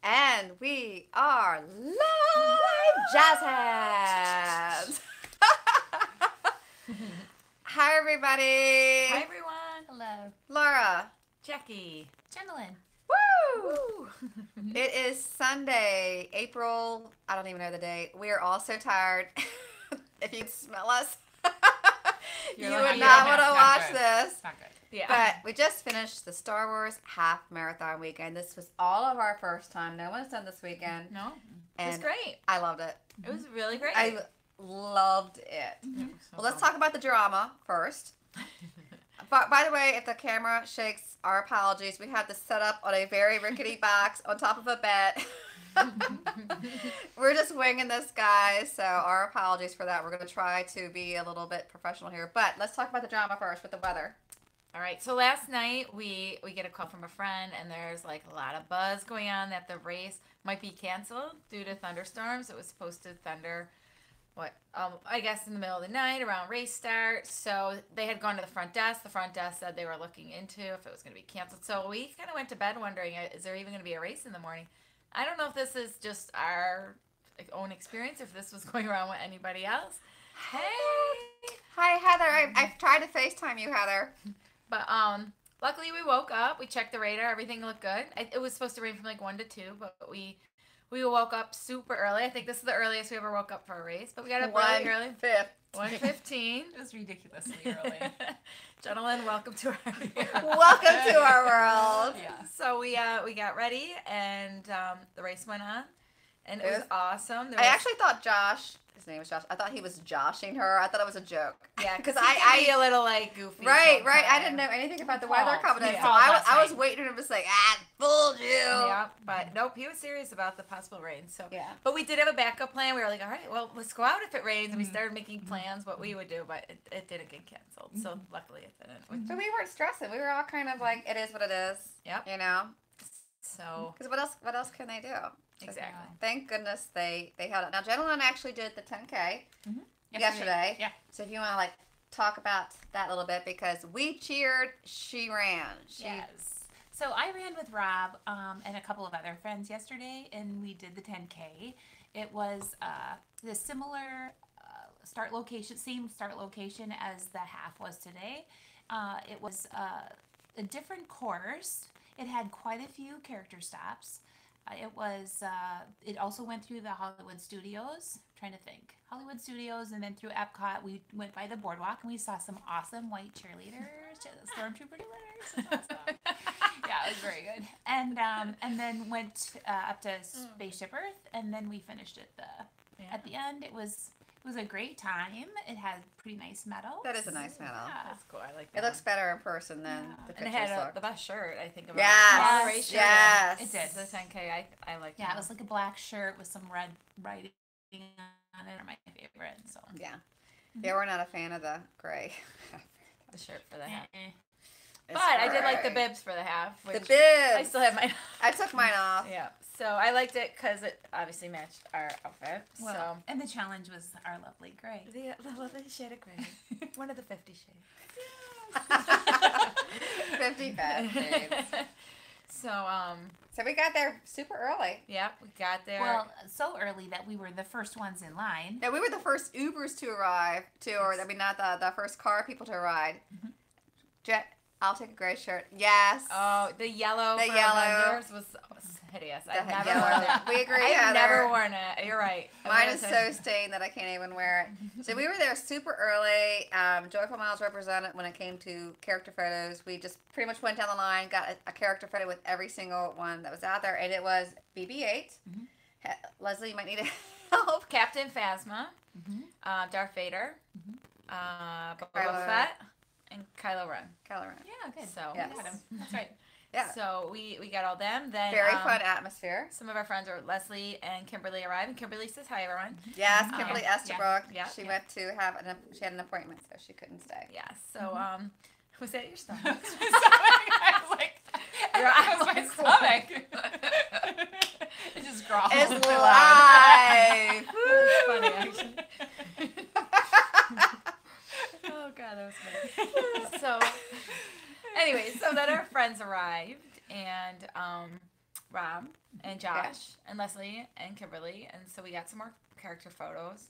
And we are live jazz hands. Hi, everybody. Hi, everyone. Hello. Laura. Jackie. Jenilyn. Woo! It is Sunday, April, I don't even know the date. We are all so tired. If you can smell us, you would not want to watch this. Not good. Yeah. But we just finished the Star Wars half marathon weekend. This was all of our first time. No one's done this weekend. No. It was great. I loved it. It was really great. I loved it. Mm-hmm. Well, let's talk about the drama first. By the way, if the camera shakes, our apologies. We had this set up on a very rickety box on top of a bed. We're just winging this, guys, so our apologies for that. We're going to try to be a little bit professional here. But let's talk about the drama first with the weather. All right. So last night we get a call from a friend, and there's like a lot of buzz going on that the race might be canceled due to thunderstorms. It was supposed to thunder, I guess in the middle of the night around race start. So they had gone to the front desk. The front desk said they were looking into if it was going to be canceled. So we kind of went to bed wondering, is there even going to be a race in the morning? I don't know if this is just our own experience, if this was going around with anybody else. Hey. Hi, Heather. I've tried to FaceTime you, Heather. But luckily we woke up. We checked the radar. Everything looked good. It was supposed to rain from like 1 to 2, but we woke up super early. I think this is the earliest we ever woke up for a race. But we got up really early. 1:15. It was ridiculously early. Gentlemen, welcome to our welcome to our world. Yeah. So we got ready, and the race went on, and it was awesome. I actually thought Josh. His name was Josh. I thought he was joshing her. I thought it was a joke. Yeah, because I be a little like goofy. Right. I didn't know anything about the weather coming in, so I was waiting for him to say, fooled you. Yeah, but nope, he was serious about the possible rain. So yeah. But we did have a backup plan. We were like, all right, well, let's go out if it rains, and we started making plans what we would do, but it didn't get canceled. So luckily it didn't. But we weren't stressing. We were all kind of like, it is what it is. Yep. You know. So. Because what else can they do? Exactly. Thank goodness they held it. Now, Gentleman actually did the 10K yesterday. Yeah. So if you want to talk about that a little bit, because we cheered, she ran. Yes. So I ran with Rob and a couple of other friends yesterday, and we did the 10K. It was the similar same start location as the half was today. It was a different course. It had quite a few character stops. It also went through the Hollywood Studios, trying to think. Hollywood Studios, and then through Epcot, we went by the boardwalk, and we saw some awesome white cheerleaders, stormtrooper cheerleaders. Awesome. Yeah, it was very good. And then went up to Spaceship Earth, and then we finished it at the end. It was a great time. It had pretty nice medals. That is a nice medal. Yeah. That's cool. I like that. It looks better in person than the And pictures it had look. the best shirt, I think. Yes. Yes. It did. The 10K, I like. Yeah, it was like a black shirt with some red writing on it. Are my favorite. So Yeah. Yeah, we're not a fan of the gray. the shirt for the half. It's But I did like the gray. bibs for the half. The Which bibs. I still have mine. I took mine off. Yeah. So I liked it because it obviously matched our outfit. well, and the challenge was our lovely gray. The lovely shade of gray. One of the 50 shades. 55 shades. So we got there super early. yeah, we got there. Well, so early that we were the first ones in line. Yeah, we were the first Ubers to arrive, not the first car people to ride. Jet, I'll take a gray shirt. Yes. oh, the yellow. The for yellow. Avengers was hideous. The I've never yellow. worn it. We agree, I've Heather. never worn it. You're right. Mine is so stained that I can't even wear it. So we were there super early. Joyful Miles represented when it came to character photos. We just pretty much went down the line, got a character photo with every single one that was out there, and it was BB-8. Leslie, you might need help. Captain Phasma, Darth Vader, Boba Fett, and Kylo Ren. Kylo Ren. Yeah, good. So Yes. That's right. Yeah. So we got all them. Then Very fun atmosphere. Some of our friends are Leslie and Kimberly arrived, and Kimberly says hi, everyone. Yes, Kimberly Estabrook. yeah, She yeah. went to have she had an appointment, so she couldn't stay. Yeah. So was that your stomach? I was like, That was my stomach. It just growled. It's really live. That's funny, actually. Oh god, that was funny. So, anyway, so then our friends arrived, and Rob and Josh and Leslie and Kimberly, and so we got some more character photos.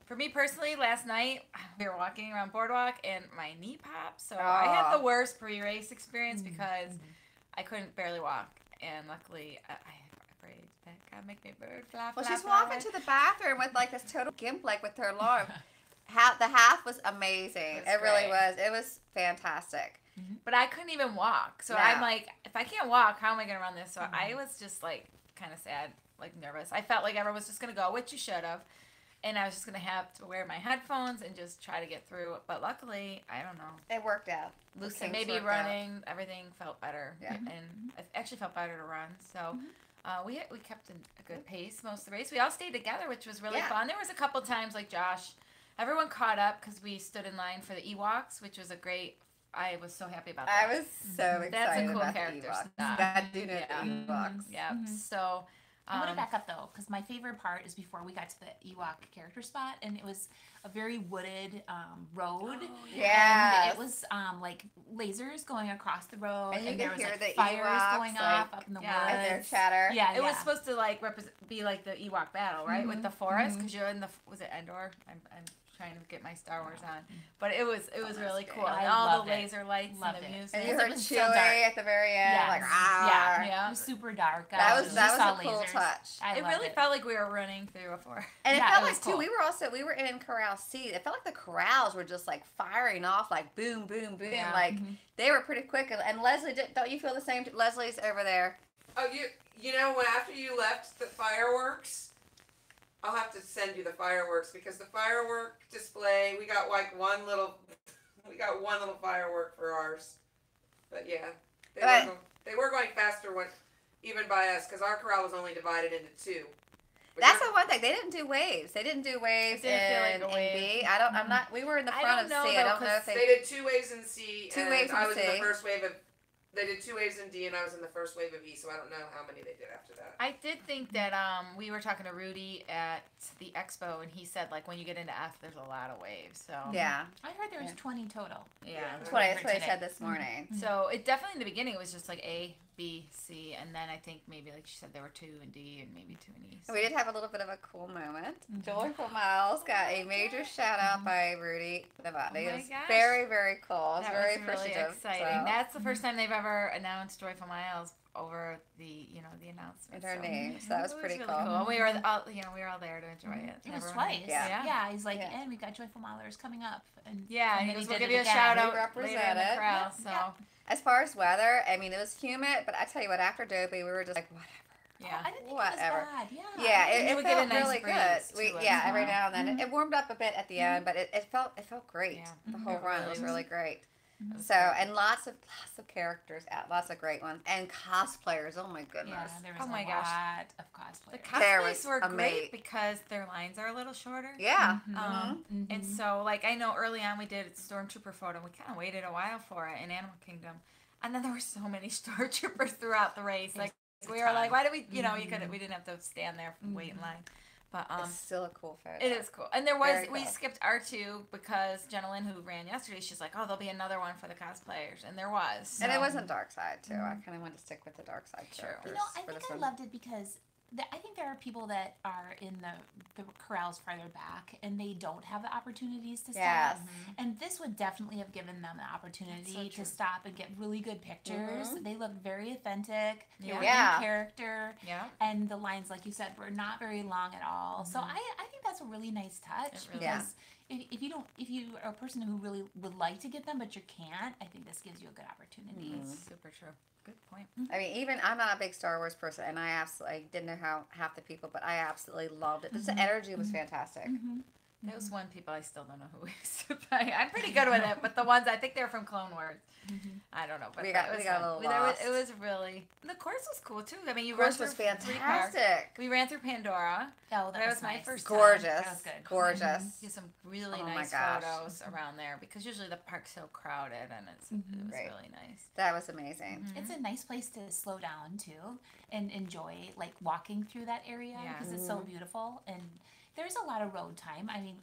For me personally, last night we were walking around Boardwalk and my knee popped, so I had the worst pre-race experience because I couldn't barely walk, and luckily I prayed that God make me bird fly. Well, she's walking to the bathroom with like this total gimp, like with her arm. The half was amazing. It really was. It was fantastic. But I couldn't even walk, so I'm like, if I can't walk, how am I gonna run this? So I was just like kind of sad, like nervous. I felt like everyone was just gonna go, which you should have. And I was just going to have to wear my headphones and just try to get through it. But luckily, I don't know. It worked out. Lucid maybe running, everything felt better. Yeah. And it actually felt better to run. So we kept a good pace most of the race. We all stayed together, which was really fun. There was a couple times, like Josh, everyone caught up because we stood in line for the Ewoks, which was a great... I was so happy about that. I was so excited. That's a cool about character. I do know the Ewoks. Yeah. So... I want to back up though, because my favorite part is before we got to the Ewok character spot, and it was a very wooded road. Yeah, and it was like lasers going across the road, and there was like the fires Ewoks, going like, up in the woods. And their chatter. Yeah, it was supposed to like be like the Ewok battle, right, with the forest, because you're in the was it Endor? I'm trying to get my Star Wars on, but it was really cool. And all the laser lights and the music. And you heard Chewie at the very end, like yeah, it was super dark. That was a cool touch. It really felt like we were running through a forest. And it felt like too. We were in Corral C. It felt like the corrals were just like firing off, like boom, boom, boom. Yeah. Like they were pretty quick. And Leslie, don't you feel the same? Leslie's over there. Oh, you know when after you left the fireworks. I'll have to send you the fireworks because the firework display, we got one little firework for ours. But yeah, they were going faster even by us because our corral was only divided into two. But that's the one thing. They didn't do waves. They didn't do waves in B. I'm not. We were in the front of C. I don't know if they did 2 waves in C. Two waves in C. I was in the first wave of. They did 2 waves in D, and I was in the first wave of E, so I don't know how many they did after that. I did think that we were talking to Rudy at the expo, and he said, like, when you get into F, there's a lot of waves. So yeah. I heard there was 20 total. Yeah. That's what I said this morning. So it definitely, in the beginning, it was just like A, B, C, and then I think maybe, like she said, there were 2 in D and maybe 2 in E. So. We did have a little bit of a cool moment. Joyful Miles got a major shout out by Rudy Novotny. It was very, very cool. It was very appreciative. Really exciting. So. That's the first time they've ever announced Joyful Miles over the announcement. And her name. So that was pretty really cool. And we were all there to enjoy it. It was twice. Yeah. He's like, and we got Joyful Milers coming up. And and he goes, we'll give you a shout out later in the crowd. So. As far as weather, I mean, it was humid, but I tell you what, after Dopey, we were just like, whatever. Yeah. I didn't think it was bad. Yeah, it felt nice really good. Every now and then. It warmed up a bit at the end, but it felt great. Yeah. The whole run was really great. So, and lots of characters out, lots of great ones, and cosplayers. Oh my goodness! Yeah, there was a lot of cosplayers. The cosplays were great because their lines are a little shorter. Yeah. And so, like, I know early on we did a stormtrooper photo. We kind of waited a while for it in Animal Kingdom, and then there were so many stormtroopers throughout the race. Like, we were like, why did we? You know, we didn't have to stand there and wait in line. But it's still a cool photo. It is cool. And we skipped R2 because Jenna Lynn, who ran yesterday, she's like, oh, there'll be another one for the cosplayers. And there was. So. And it wasn't Dark Side, too. I kind of wanted to stick with the Dark Side characters. You know, I think I loved it because I think there are people that are in the corrals farther back and they don't have the opportunities to stop. And this would definitely have given them the opportunity to stop and get really good pictures. They looked very authentic. They were in character. Yeah. And the lines, like you said, were not very long at all. So I think that's a really nice touch because if you are a person who really would like to get them but you can't, I think this gives you a good opportunity. Super true. Good point. I mean, I'm not a big Star Wars person, and I didn't know how half the people, but I absolutely loved it. The energy was fantastic. Those one people I still don't know who is. I'm pretty good with it, but the ones I think they're from Clone Wars. I don't know, but we got a little lost. It was really. The course was cool too. I mean, the course was fantastic. We ran through Pandora. Oh, that was my first time. Gorgeous. That was good. Gorgeous. Get some really nice photos around there because usually the park's so crowded and it was really nice. That was amazing. It's a nice place to slow down too and enjoy like walking through that area because it's so beautiful and there's a lot of road time. I mean,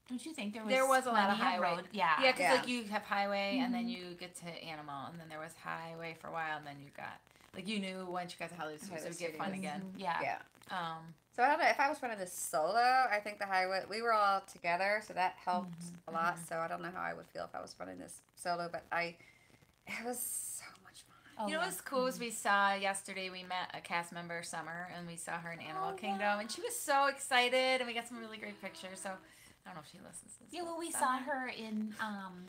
don't you think there was a lot of highway road? Yeah, because like you have highway and then you get to Animal and then there was highway for a while and then you got like you knew once you got to Hollywood Studios, it would get fun again. Yeah. Yeah. Um, So I don't know if I was running this solo. I think the Hollywood we were all together, so that helped a lot. So I don't know how I would feel if I was running this solo, but it was so much fun. Oh, you know yeah. what's cool is we saw yesterday, we met a cast member, Summer, and we saw her in Animal Kingdom, and she was so excited, and we got some really great pictures. So I don't know if she listens to this. Yeah, well, we Summer. saw her in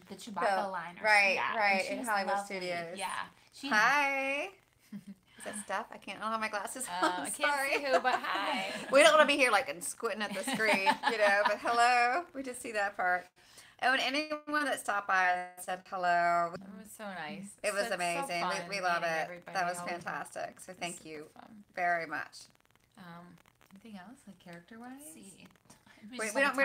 the Chewbacca line. right, yeah, right, and she in was Hollywood lovely. Studios. Yeah. She, Hi. Is that stuff? I can't. I don't have my glasses on. I can't Sorry. see who, but hi. We don't want to be here like and squinting at the screen, But hello. We did see that part. Oh, and anyone that stopped by and said hello. It was so nice. It was So amazing. fun We love meeting it. everybody. That was Oh, fantastic. So it was thank super you fun. very much. Anything else, like character wise? let's see. We don't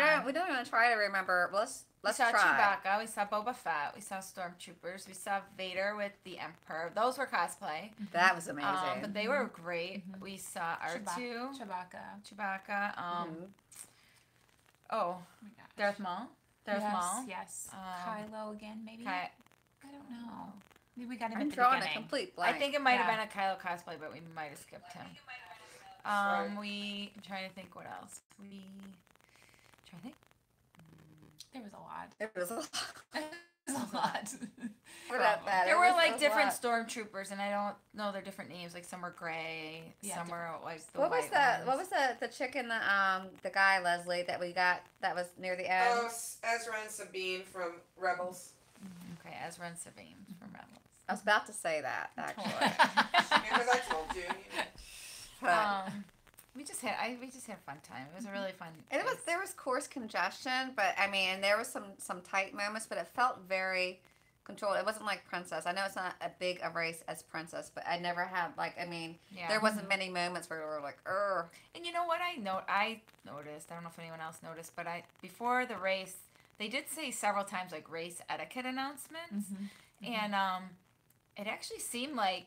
want to try to remember. Let's We saw try. Chewbacca, we saw Boba Fett, we saw Stormtroopers, we saw Vader with the Emperor. Those were cosplay. That was amazing. But they were great. Mhm. We saw R2, Chewbacca. Chewbacca, Mhm. oh, Oh my gosh. Darth Maul. Darth yes, Maul. Yes. Um, Kylo again, maybe. I don't know. Maybe we got him I'm at the drawing a beginning. complete blank. think it might have Yeah. been a Kylo cosplay, but we might have skipped him. Sorry. I'm trying to think what else. Trying to think. There was a lot. It was a lot. There was a lot. For that. There It were was like a different lot. stormtroopers, and I don't know their different names. Like some were gray, Yeah, some were like the What was white the ones. What was the chick and the guy Leslie that we got that was near the end? Oh, Ezra and Sabine from Rebels. Okay, Ezra and Sabine from Rebels. I was about to say that actually. Because I told you. But We just had a fun time. It was a really fun. it was race. there was course congestion, but I mean, and there was some tight moments, but it felt very controlled. It wasn't like Princess. I know it's not a big a race as Princess, but I never had Yeah. there wasn't many moments where we were like, And you know what I noticed? I don't know if anyone else noticed, but before the race, they did say several times like race etiquette announcements, and it actually seemed like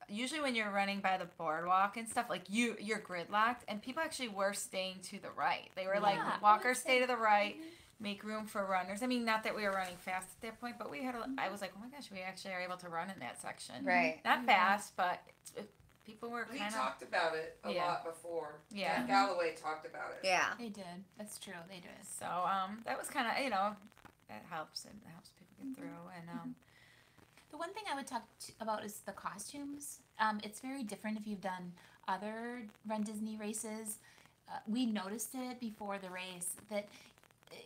usually when you're running by the boardwalk and stuff, like you're gridlocked, and people actually were staying to the right. They were like, Yeah. walkers stay to the right, make room for runners. I mean, not that we were running fast at that point, but I was like, oh my gosh, we actually are able to run in that section. right. Not fast, but people were We kind of. talked about it a Yeah. lot before. Yeah. And Galloway talked about it. Yeah. They did. That's true. They did. So that was kind of that helps. It helps people get through, and The one thing I would talk about is the costumes. It's very different if you've done other Run Disney races. We noticed it before the race that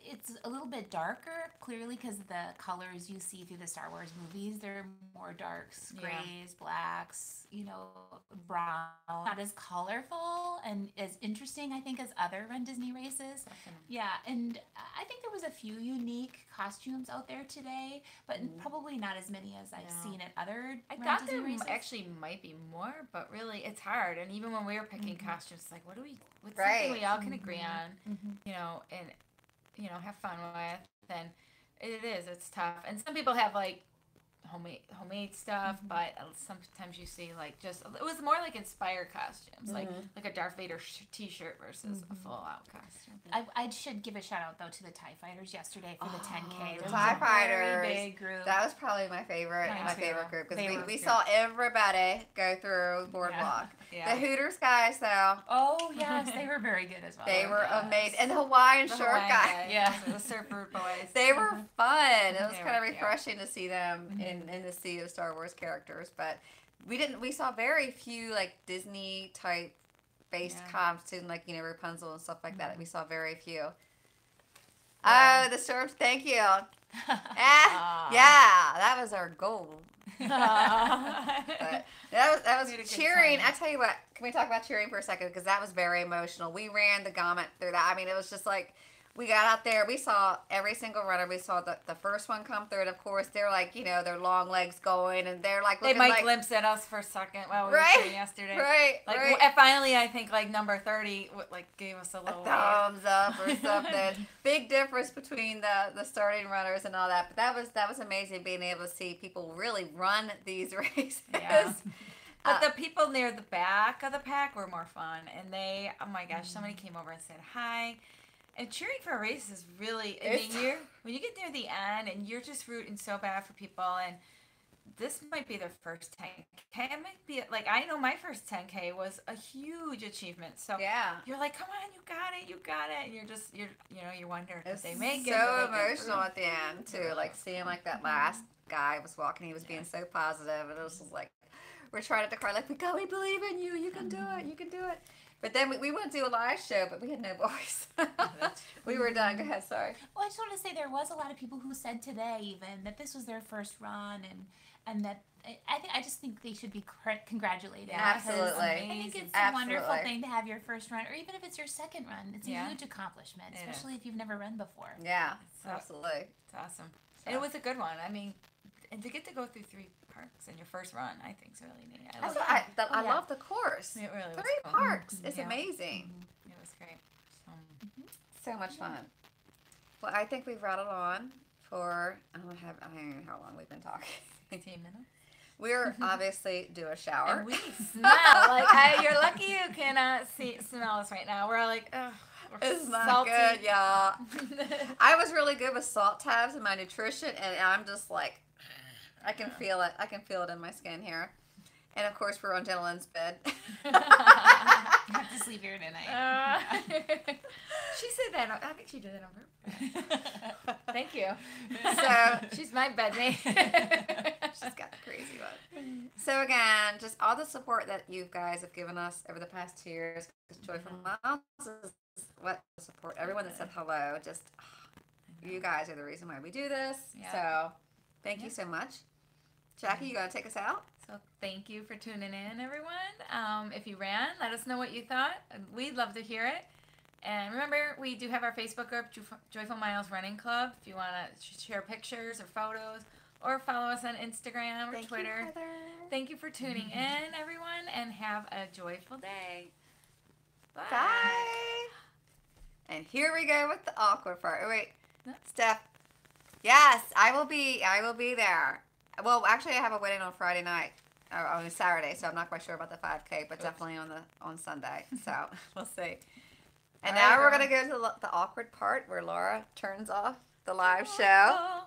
it's a little bit darker, clearly because the colors you see through the Star Wars movies, they're more darks, Yeah. grays, blacks, brown. Not as colorful and as interesting, I think, as other Run Disney races. Yeah, and I think there was a few unique costumes out there today, but probably not as many as I've No. seen at other I Run thought Disney there races. actually might be more, but really it's hard. And even when we were picking costumes, it's like, what's Right. something we all can agree on, Mhm. and have fun with. And it's tough. And some people have like homemade stuff, but sometimes you see like it was more like inspired costumes, like a Darth Vader t-shirt versus a full out costume. I should give a shout out though to the TIE Fighters yesterday for the 10K. the There was TIE a Fighters. very big group. That was probably my favorite Mine my too. favorite group because They we were good. saw everybody go through the boardwalk. Yeah. The Hooters guys though, Oh yes, they were very good as well. they were Yes. amazing, and the Hawaiian The short Hawaiian guy. guys, Yeah. the surfer boys. They were fun. It was They kind of were cute. refreshing to see them in the sea of Star Wars characters. But we saw very few like Disney type based Yeah. costumes, like Rapunzel and stuff like that. We saw very few. Yeah. Oh, the storms! Thank you. Aw. Yeah, that was our goal. But But that was We had a good cheering. time. I tell you what, can we talk about cheering for a second? Because that was very emotional. We ran the gamut through that. I mean, it was just like we got out there. We saw every single runner. We saw the first one come through, and of course they're like their long legs going, and they're like they looking might like glimpse at us for a second while we Right, were cheering yesterday. right, Like right. and finally, I think like number 30 gave us a A little wave. thumbs up or something. Big difference between the starting runners and all that. But that was amazing being able to see people really run these races. Yeah. But the people near the back of the pack were more fun, and oh my gosh, somebody came over and said hi. And cheering for a race is really, It's when you get near the end and you're just rooting so bad for people, and this might be their first 10K. It might be like I know my first 10K was a huge achievement. So Yeah. you're like, come on, you got it. And you're wondering if It's they make so it. will they get emotional through? at the end too, like seeing like that last guy was walking. He was being so positive, and it was just like we're trying not to cry. Like we believe in you. You can do it. You can do it. But then we went to do a live show, but we had no voice. We were done. Go ahead. Sorry. Well, I just want to say there was a lot of people who said today even that this was their first run, and that I just think they should be congratulated. Yeah, because absolutely. I think it's a wonderful thing to have your first run, or even if it's your second run. It's a huge accomplishment, especially if you've never run before. Yeah, absolutely. It's awesome. And it was a good one. I mean, and to get to go through 3 parks in your first run, I think is really neat. I love the course. It really was 3 cool. parks. It's amazing. It was great. So much fun. Well, I think we've rattled on for I don't know how long we've been talking. 15 minutes. We're obviously due a shower. And we smell like you're lucky you cannot smell us right now. We're like, ugh. It's not salty. good, y'all. I was really good with salt tabs and my nutrition, and I'm just like, I can feel it. I can feel it in my skin here. And of course, we're on Dylan's bed. You have to sleep here tonight. She said that. I think she did it on purpose. Thank you. So She's my bedmate. she's got the crazy one. So again, just all the support that you guys have given us over the past 2 years. Joyful Miles is what support. Everyone that said hello, just you guys are the reason why we do this. Yeah. So thank you so much. Jackie, you gonna take us out? So thank you for tuning in, everyone. If you ran, let us know what you thought. We'd love to hear it. And remember, we do have our Facebook group, Joyful Miles Running Club. If you want to share pictures or photos, or follow us on Instagram or Twitter. Thank you for tuning in, everyone, and have a joyful day. Bye. Bye. And here we go with the awkward part. Oh, wait, Steph. Yes, I will be there. Well, actually, I have a wedding on Friday night, or on Saturday, so I'm not quite sure about the 5K, but definitely on Sunday. So we'll see. And now we're gonna go to the awkward part where Laura turns off the live show.